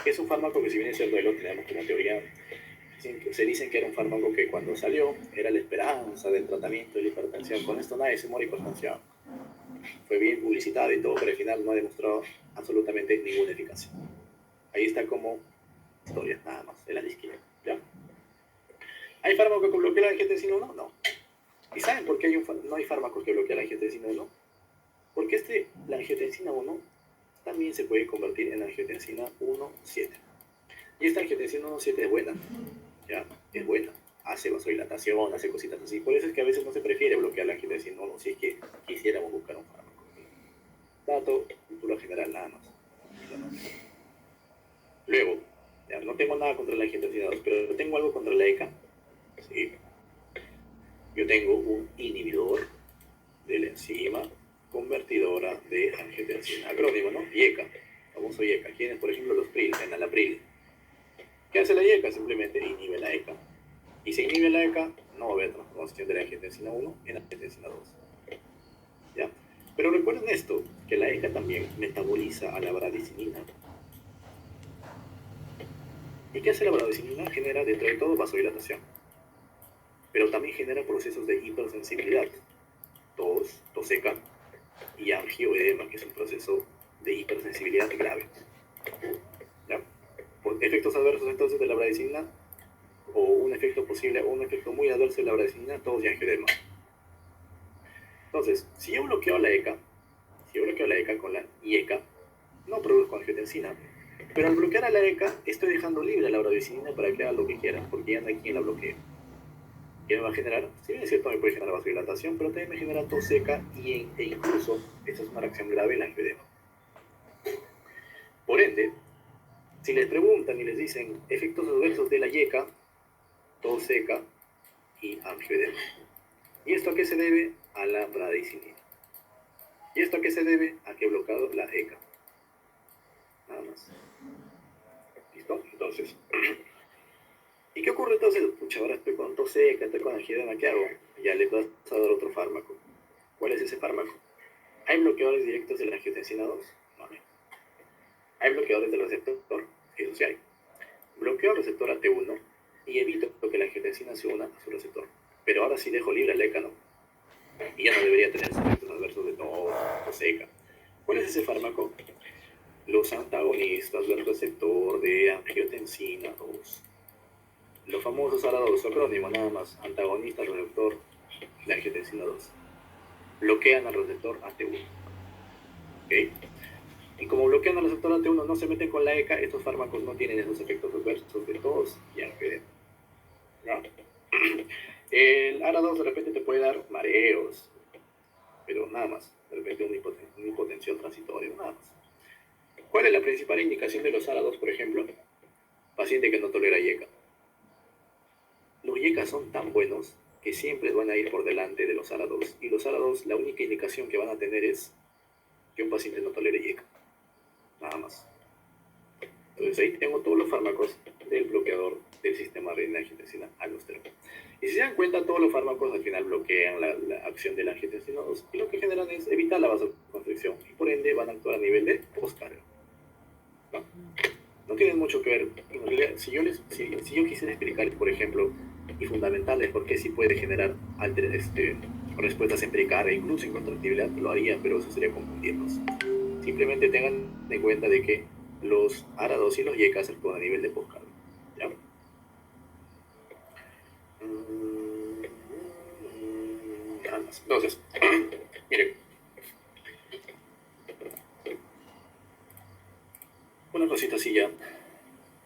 Es un fármaco que, si bien es cierto, lo tenemos como teoría, se dicen que era un fármaco que cuando salió era la esperanza del tratamiento de la hipertensión. Con esto nadie se muere de hipertensión. Fue bien publicitado y todo, pero al final no ha demostrado absolutamente ninguna eficacia. Ahí está como historia, nada más, de la disquina. ¿Ya? ¿Hay fármacos que bloquean la angiotensina 1? No. ¿Y saben por qué no hay fármacos que bloquean la angiotensina 1? Porque la angiotensina 1 también se puede convertir en angiotensina 1,7. Y esta angiotensina 1,7 es buena, ¿ya? Es buena. Hace vasodilatación, hace cositas así. Por eso es que a veces no se prefiere bloquear la angiotensina 1 si es que quisiéramos buscar un fármaco. Dato, cultura general, nada más. Luego, ya, no tengo nada contra la angiotensina 2, pero tengo algo contra la ECA. Sí. Yo tengo un inhibidor de la enzima convertidora de angiotensina. Acrónimo, ¿no? IECA. Famoso IECA. ¿Quiénes? Por ejemplo, los PRIL, enalapril. ¿Qué hace la IECA? Simplemente inhibe la ECA. Y si inhibe la ECA, no va a haber transformación de la angiotensina 1 en angiotensina 2. ¿Ya? Pero recuerden esto, que la ECA también metaboliza a la bradicinina. ¿Y qué hace la bradicinina? Genera, dentro de todo, vasodilatación. Pero también genera procesos de hipersensibilidad. Tos seca y angioedema, que es un proceso de hipersensibilidad grave. ¿Ya? Por efectos adversos entonces de la bradicinina, o un efecto posible, o un efecto muy adverso de la bradicinina, tos y angioedema. Entonces, si yo bloqueo la ECA con la IECA, no produzco angiotensina. Pero al bloquear a la ECA, estoy dejando libre a la bradicinina para que haga lo que quiera, porque ya no hay quien la bloquee. ¿Qué me va a generar? Si bien es cierto, me puede generar vasodilatación, pero también me genera tos seca e incluso, esta es una reacción grave, el angioedema. Por ende, si les preguntan y les dicen efectos adversos de la IECA, tos seca y angioedema. ¿Y esto a qué se debe? A la bradicinina. ¿Y esto a qué se debe? A que he bloqueado la ECA. Nada más. ¿Listo? Entonces, ¿y qué ocurre entonces? Pucha, ahora estoy con tos seca, estoy con angioedema, ¿qué hago? Ya le vas a dar otro fármaco. ¿Cuál es ese fármaco? ¿Hay bloqueadores directos de la angiotensina 2? No hay. ¿Hay bloqueadores del receptor? Eso sí hay. Bloqueo el receptor AT1 y evito que la angiotensina se una a su receptor. Pero ahora sí dejo libre el ECA, ¿no? Y ya no debería tener efectos adversos de tos seca. ¿Cuál es ese fármaco? Los antagonistas del receptor de angiotensina 2. Los famosos ARA2, acrónimo nada más, antagonista al receptor de angiotensina 2. Bloquean al receptor AT1. ¿Ok? Y como bloquean al receptor AT1, no se meten con la ECA, estos fármacos no tienen esos efectos adversos de tos y angioedema. ¿Ya? El ARA2 de repente te puede dar mareos, pero nada más. De repente una hipotensión transitoria, nada más. ¿Cuál es la principal indicación de los ARA2, por ejemplo? Paciente que no tolera IECA. Los IECA son tan buenos que siempre van a ir por delante de los ARA2. Y los ARA2, la única indicación que van a tener es que un paciente no tolere IECA. Nada más. Entonces ahí tengo todos los fármacos del bloqueador del sistema renina-angiotensina aldosterona. Y si se dan cuenta, todos los fármacos al final bloquean la acción de la angiotensina 2 y lo que generan es evitar la vasoconstricción y por ende van a actuar a nivel de postcarga. No tienen mucho que ver. En realidad, si yo quisiera explicar, por ejemplo, y fundamental es por qué sí puede generar respuestas en precarga, incluso en contractibilidad, lo haría, pero eso sería confundirnos. Simplemente tengan en cuenta de que los ARA2 y los IECA se actúan a nivel de postcarga. ¿Ya? Entonces, miren, una cosita así ya, un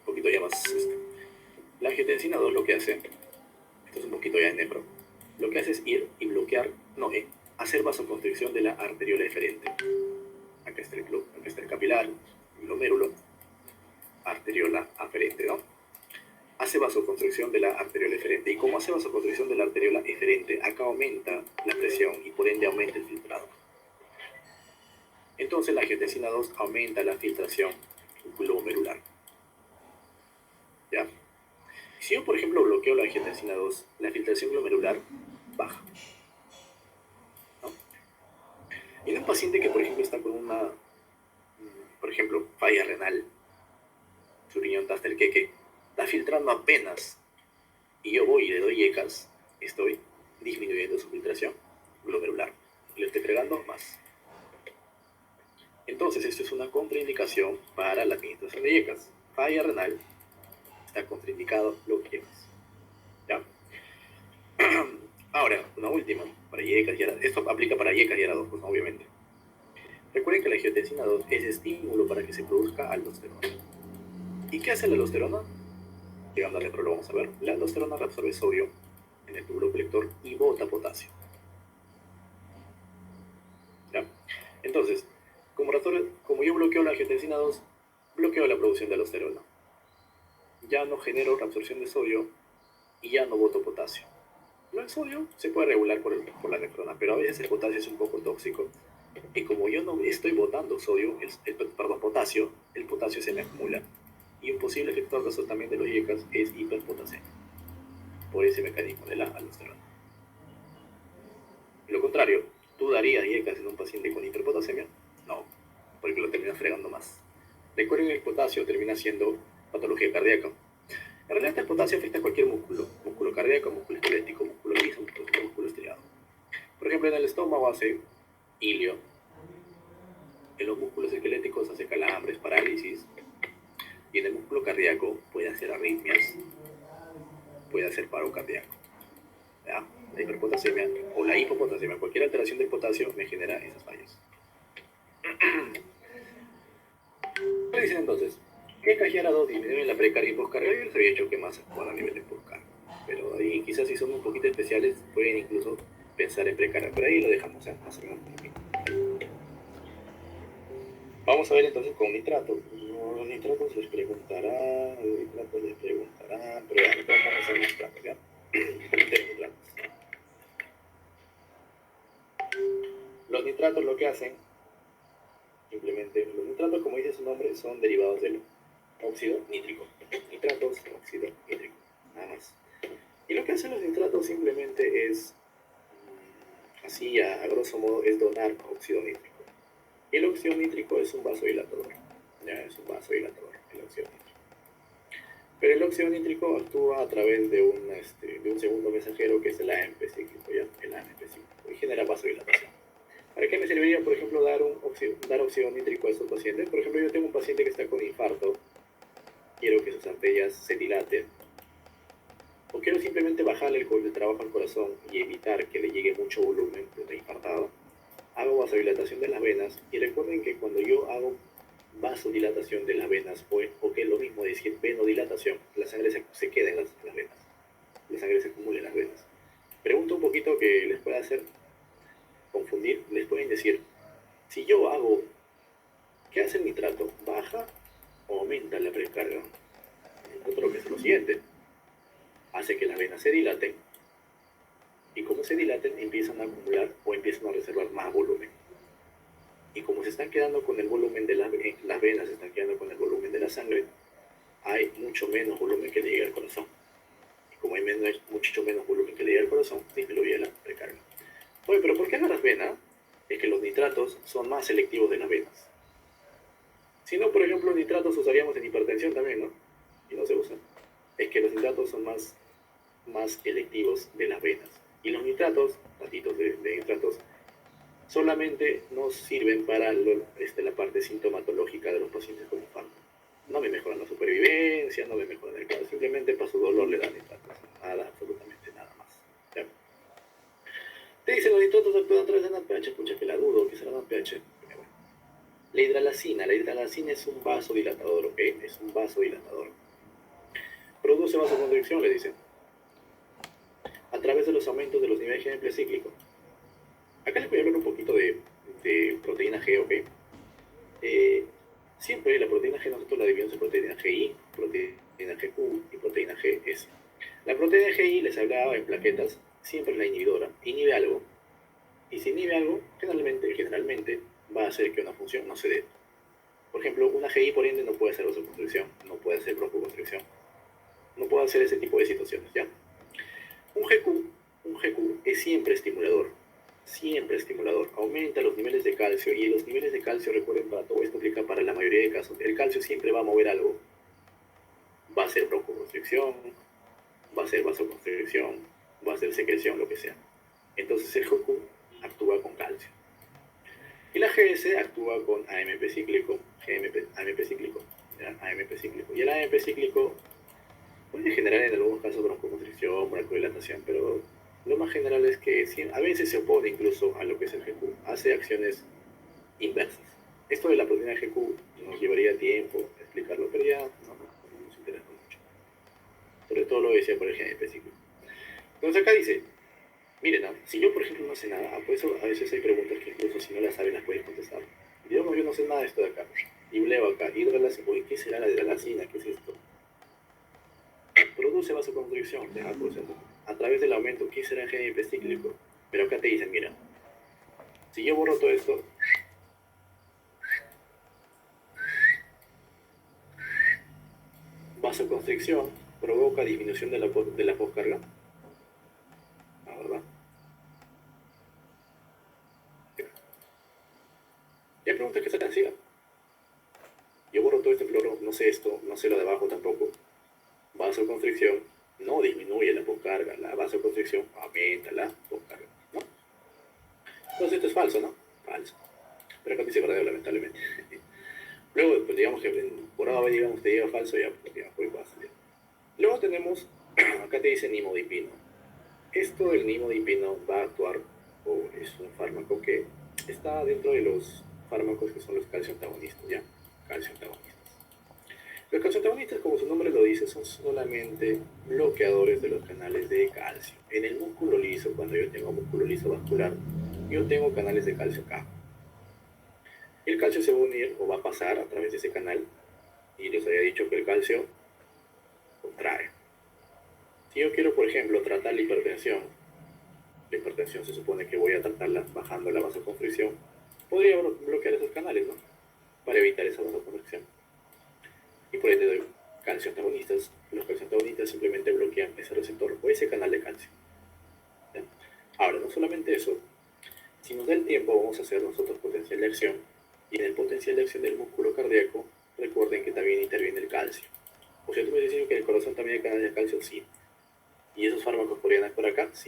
poquito ya más. La angiotensina 2 lo que hace, esto es un poquito ya en nefro, lo que hace es ir y bloquear, hacer vasoconstricción de la arteriola eferente. Acá está el capilar, glomérulo, arteriola aferente, ¿no? Hace vasoconstricción de la arteriola eferente. Y como hace vasoconstricción de la arteriola eferente, acá aumenta la presión y por ende aumenta el filtrado. Entonces la angiotensina 2 aumenta la filtración glomerular. ¿Ya? Si yo, por ejemplo, bloqueo la angiotensina 2, la filtración glomerular baja. ¿No? Y en un paciente que, por ejemplo, está con una, por ejemplo, falla renal, su riñón está hasta el queque, está filtrando apenas, y yo voy y le doy yecas, estoy disminuyendo su filtración glomerular. Y le estoy agregando más. Entonces, esto es una contraindicación para la administración de yecas. Falla renal, está contraindicado los yecas. ¿Ya? Ahora, una última, para yecas y ARA. Esto aplica para yecas y ARA2, pues, obviamente. Recuerden que la angiotensina 2 es estímulo para que se produzca aldosterona. ¿Y qué hace la aldosterona? Llegando al retro lo vamos a ver. La aldosterona reabsorbe sodio en el túbulo colector y bota potasio. ¿Ya? Entonces, como yo bloqueo la angiotensina 2, bloqueo la producción de aldosterona. Ya no genero reabsorción de sodio y ya no boto potasio. El sodio se puede regular por la nefrona, pero a veces el potasio es un poco tóxico. Y como yo no estoy botando sodio, potasio, el potasio se me acumula. Y un posible efecto adverso también de los yecas es hiperpotasemia, por ese mecanismo de la aldosterona. Lo contrario, ¿tú darías yecas en un paciente con hiperpotasemia? No, porque lo terminas fregando más. Recuerden que el potasio termina siendo patología cardíaca. En realidad el potasio afecta a cualquier músculo cardíaco, músculo esquelético, músculo liso, músculo estriado. Por ejemplo, en el estómago hace ilio, en los músculos esqueléticos hace calambres, parálisis, y en el músculo cardíaco puede hacer arritmias, puede hacer paro cardíaco. ¿Ya? La hiperpotasemia o la hipopotasemia, cualquier alteración del potasio me genera esas fallas. ¿Qué dicen entonces? ¿Qué cajera 2 disminuye la precarga y poscarga? Yo les había dicho que más actúan a nivel de poscarga. Pero ahí quizás si son un poquito especiales pueden incluso pensar en precarga. Pero ahí lo dejamos, más o menos. Vamos a ver entonces con nitratos. Los nitratos les preguntarán, pero ya, vamos a hacer nitratos, ¿ya? Los nitratos lo que hacen, simplemente, los nitratos, como dice su nombre, son derivados del óxido nítrico. Nitratos, óxido nítrico, nada más. Y lo que hacen los nitratos simplemente es, así a grosso modo, es donar óxido nítrico. Y el óxido nítrico es un vasodilatador. Ya es un vasodilatador, el óxido nítrico. Pero el óxido nítrico actúa a través de un segundo mensajero que es el AMP cíclico, ¿ya? El AMP cíclico, y genera vasodilatación. ¿Para qué me serviría, por ejemplo, dar óxido nítrico a estos pacientes? Por ejemplo, yo tengo un paciente que está con infarto, quiero que sus arterias se dilaten, o quiero simplemente bajarle el trabajo al corazón y evitar que le llegue mucho volumen de infartado. Hago vasodilatación de las venas, y recuerden que cuando yo hago vasodilatación de las venas, o que es lo mismo decir venodilatación, la sangre se queda en las venas, la sangre se acumula en las venas. Pregunto un poquito que les pueda hacer confundir, les pueden decir, si yo hago, ¿qué hace el nitrato? ¿Baja o aumenta la precarga? Otro que es lo siguiente, hace que las venas se dilaten, y como se dilaten empiezan a acumular o empiezan a reservar más volumen. Y como se están quedando con el volumen de las venas, se están quedando con el volumen de la sangre, hay mucho menos volumen que le llega al corazón. Y como hay mucho menos volumen que le llega al corazón, disminuye la precarga. Oye, pero ¿por qué no las venas? Es que los nitratos son más selectivos de las venas. Si no, por ejemplo, nitratos usaríamos en hipertensión también, ¿no? Y no se usan. Es que los nitratos son más selectivos de las venas. Y los nitratos, ratitos de nitratos, solamente nos sirven para la parte sintomatológica de los pacientes con infarto. No me mejoran la supervivencia, no me mejoran el cuadro, simplemente para su dolor le dan nitratos. Nada, absolutamente nada más. ¿Ya? Te dicen los nitratos actúan a través de NADPH, pucha que la dudo, que será NADPH. La hidralacina es un vasodilatador, ¿ok? Es un vasodilatador. Produce vasoconstricción, le dicen, a través de los aumentos de los niveles de GNP cíclico. Acá les voy a hablar un poquito de proteína G, ¿ok? Siempre la proteína G nosotros la dividimos en proteína GI, proteína GQ y proteína GS. La proteína GI, les hablaba en plaquetas, siempre es la inhibidora, inhibe algo. Y si inhibe algo, generalmente va a hacer que una función no se dé. Por ejemplo, una GI por ende no puede hacer vasoconstricción, no puede hacer broncoconstricción, no puede hacer ese tipo de situaciones, ¿ya? Un GQ es siempre estimulador, aumenta los niveles de calcio, y los niveles de calcio, recuerden, para todo esto aplica para la mayoría de casos, el calcio siempre va a mover algo, va a ser broncoconstricción, va a ser vasoconstricción, va a ser secreción, lo que sea. Entonces el HOCU actúa con calcio. Y la GS actúa con AMP cíclico, AMP cíclico, ¿ya? AMP cíclico. Y el AMP cíclico puede generar en algunos casos broncoconstricción, broncolilatación, pero lo más general es que a veces se opone incluso a lo que es el GQ, hace acciones inversas. Esto de la proteína GQ nos llevaría tiempo explicarlo, pero ya no nos interesa mucho. Sobre todo lo decía por el gen específico. Entonces acá dice, miren, si yo por ejemplo no sé nada, pues a veces hay preguntas que incluso si no las sabes las puedes contestar. Digamos, yo no sé nada de esto de acá, y leo acá, hidralacina, oye, ¿qué será la hidralacina? ¿Qué es esto? Produce vasoconstricción, pues, a través del aumento, ¿qué será el gen cíclico? Pero acá te dicen, mira, si yo borro todo esto, vasoconstricción provoca disminución de la poscarga, ¿la verdad? Ya preguntas que se te hacía. Yo borro todo este floro, no sé esto, no sé lo de abajo tampoco. Vasoconstricción no disminuye la poscarga, la vasoconstricción aumenta la poscarga, ¿no? Entonces esto es falso, ¿no? Falso. Pero acá dice verdadero, lamentablemente. Luego, pues, digamos que por A, digamos, te llega falso, ya, pues, ya, pues pasa. Luego tenemos, acá te dice nimodipino. Esto del nimodipino va a actuar, o es un fármaco que está dentro de los fármacos que son los calcio antagonistas, ¿ya? Calcio antagonistas. Los calcio antagonistas, como su nombre lo dice, son solamente bloqueadores de los canales de calcio. En el músculo liso, cuando yo tengo músculo liso vascular, yo tengo canales de calcio acá. El calcio se va a unir o va a pasar a través de ese canal, y les había dicho que el calcio contrae. Si yo quiero, por ejemplo, tratar la hipertensión se supone que voy a tratarla bajando la vasoconstricción, podría bloquear esos canales, ¿no? Para evitar esa vasoconstricción. Y por ende doy calcio antagonistas. Los calcio antagonistas simplemente bloquean ese receptor o ese canal de calcio. ¿Ya? Ahora, no solamente eso, si nos da el tiempo vamos a hacer nosotros potencial de acción, y en el potencial de acción del músculo cardíaco, recuerden que también interviene el calcio. O sea, tú me dices que en el corazón también hay canales de calcio, sí. ¿Y esos fármacos podrían actuar acá? Sí.